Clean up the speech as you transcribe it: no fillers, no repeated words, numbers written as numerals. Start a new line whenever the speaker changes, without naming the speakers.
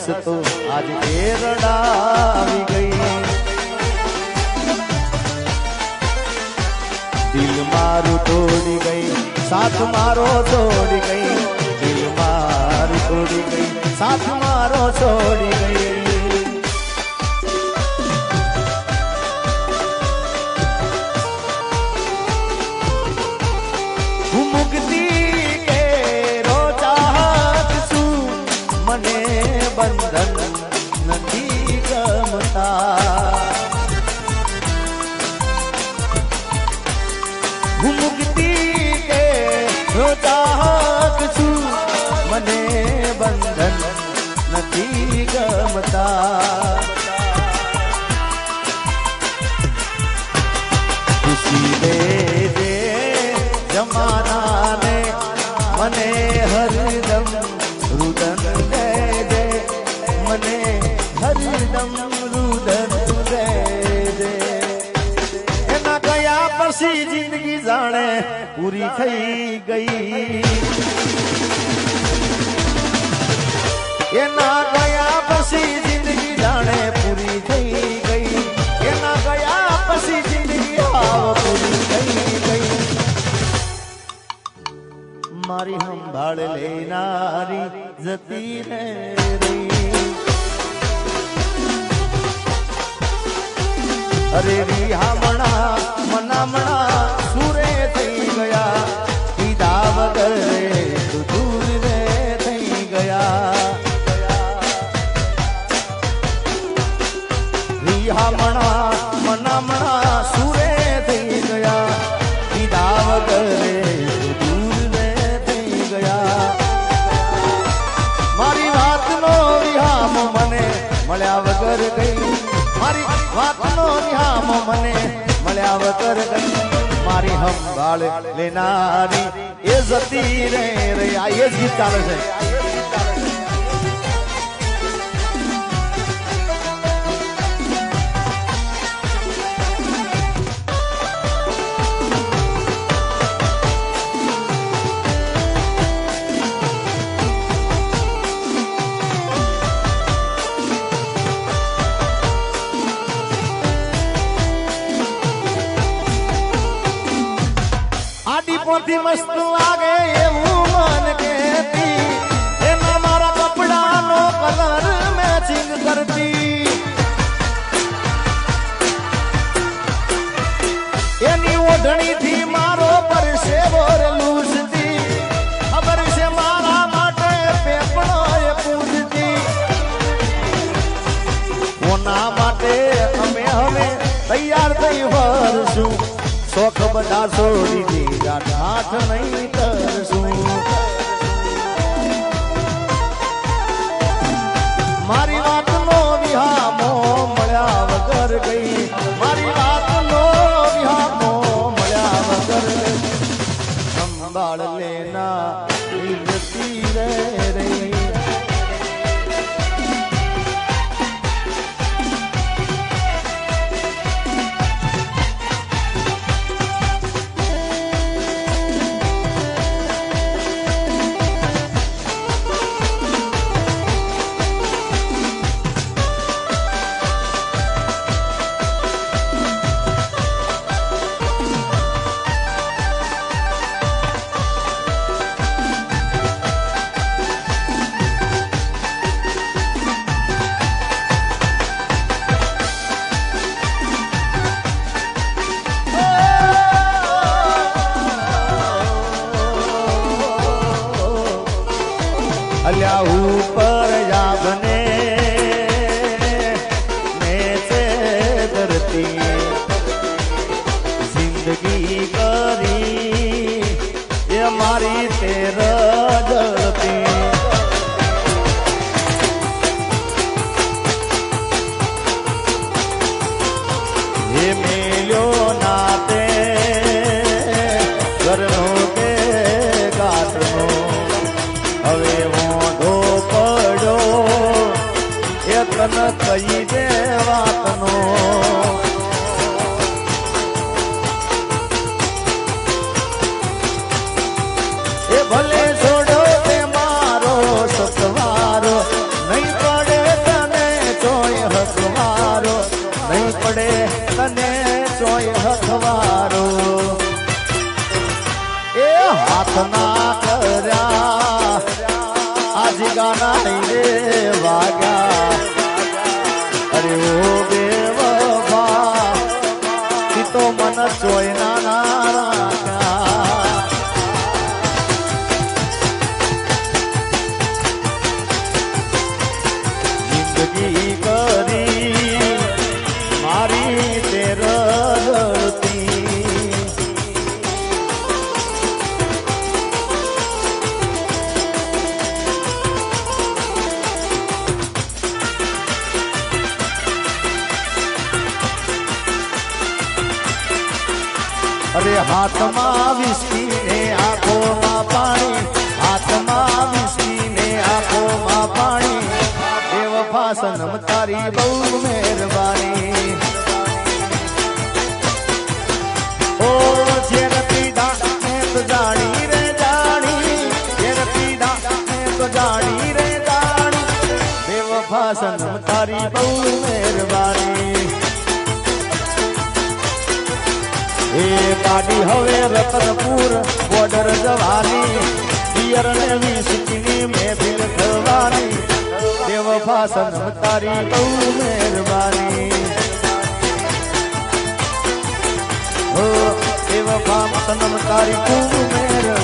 તો આજ રડાવી ગઈ દિલ મારું તોડી ગઈ સાથ મારો છોડી ગઈ દિલ મારું તોડી ગઈ સાથ મારો છોડી ગઈ હું મુક્તિ કે રોચાહત છું મને બંધન નથી ગમતા હું મુક્તિ કે રોચાહત છું મને બંધન નથી ગમતા ખુશી દે દે જમાનાને મને હરદમ રુદન દે દે મને હરદમ રુદન દે દે એના ગયા પછી જિંદગી જાણે પૂરી થઈ ગઈ એના ગયા પછી જિંદગી જાણે પૂરી થઈ ગઈ એના ગયા પછી જિંદગી હાવ પૂરી થઈ ગઈ મારી સંભાળ લેનારી જતી રે રહી અરે રિહામણા મનામણા સુરે થઈ ગયા પીધા વગર દૂર રે થઈ ગયા રિહામણા મનામણા સુરે થઈ ગયા પીધા વગર દૂર રે થઈ ગયા મારી વાતનો વિહામ મને મળ્યા વગર ગઈ મારી વાતનો વિહામ મને મળ્યા વગર ગઈ મારી સંભાળ લેનારી એ જતી રે રે આ એ જ ગીત ચાલે છે પોથી મસ્ત લાગે એવું મન કહેતી એના મારા કપડાનો કલર મેચિંગ કરતી એની ઓઢણીથી મારો પરસેવો લૂસતી ખબર છે મારા માટે પેપડો એ પૂજતી કોના માટે અમે હવે તૈયાર થઈ વરશું શોખ બધા છોડી દીધા હાથ નહીં કરશું મારી વાતનો વિહામો મળ્યા વગર ગઈ મારી વાતનો વિહામો મળ્યા વગર ગઈ સંભાળ લેના જતી રે રહી અલ્યા ઉપર જાબને મેસે ધરતી જિંદગી કરી એ મારી તેર જળતી એ મેલ્યો નાતે ઘરનો કે ગાતનો હવે તન કહી દે વાતનો એ ભલે છોડો તે મારો સતવારો નહીં પડે હાથ ના કર્યા આજ ગાના રે વાગ્યા અરે ઓ બેવફા તી તો મન ચોયના ના રાખ્યા જિંદગી કરી મારી તે રડતી અરે હાથમાં વિસ્કી ને આંખોમાં પાણી હાથમાં વિસ્કી ને આંખોમાં પાણી બેવફા સનમ તારી બહુ મહેરબાની ઓ જેર પીડા મેં તો જાણી રે જાણી જેર પીડા મેં તો જાણી રે જાણી બેવફા સનમ તારી બહુ મહેરબાની એ ગાડી હવે રતનપુર બોર્ડર જવાની પિયર ને વિસ્કીની મહેફિલ થવાની બેવફા સનમ તારી બહુ મહેરબાની ઓ બેવફા સનમ તારી ખૂબ મહેરબાની